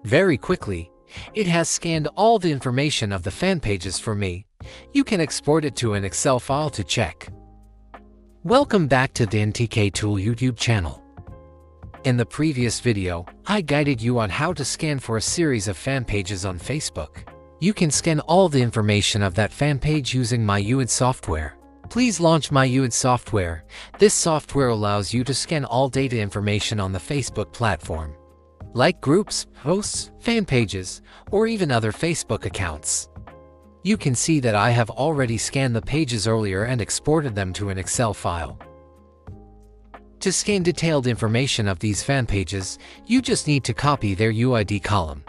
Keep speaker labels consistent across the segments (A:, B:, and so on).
A: Very quickly, it has scanned all the information of the fan pages for me. You can export it to an Excel file to check. Welcome back to the N.T.K Tool YouTube channel. In the previous video, I guided you on how to scan for a series of fan pages on Facebook. You can scan all the information of that fan page using MyUdi software. Please launch MyUdi software. This software allows you to scan all data information on the Facebook platform, like groups, posts, fan pages, or even other Facebook accounts. You can see that I have already scanned the pages earlier and exported them to an Excel file. To scan detailed information of these fan pages, you just need to copy their UID column.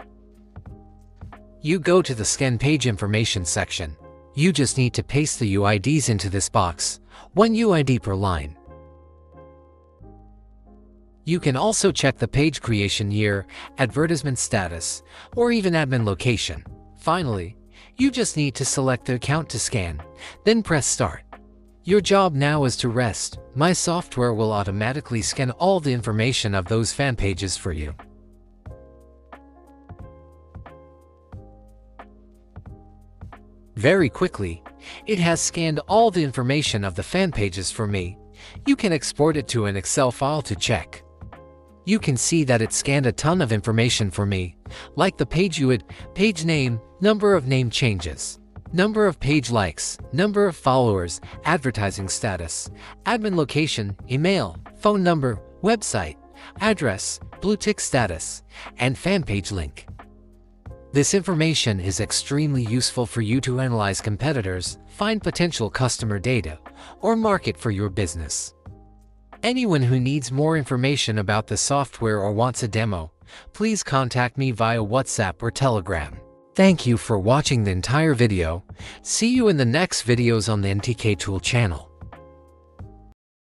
A: You go to the Scan Page Information section. You just need to paste the UIDs into this box, 1 UID per line. You can also check the page creation year, advertisement status, or even admin location. Finally, you just need to select the account to scan, then press Start. Your job now is to rest. My software will automatically scan all the information of those fan pages for you. Very quickly, it has scanned all the information of the fan pages for me. You can export it to an Excel file to check. You can see that it scanned a ton of information for me, like the page UID, page name, number of name changes, number of page likes, number of followers, advertising status, admin location, email, phone number, website, address, blue tick status, and fan page link. This information is extremely useful for you to analyze competitors, find potential customer data, or market for your business. Anyone who needs more information about the software or wants a demo, please contact me via WhatsApp or Telegram. Thank you for watching the entire video. See you in the next videos on the N.T.K Tool channel.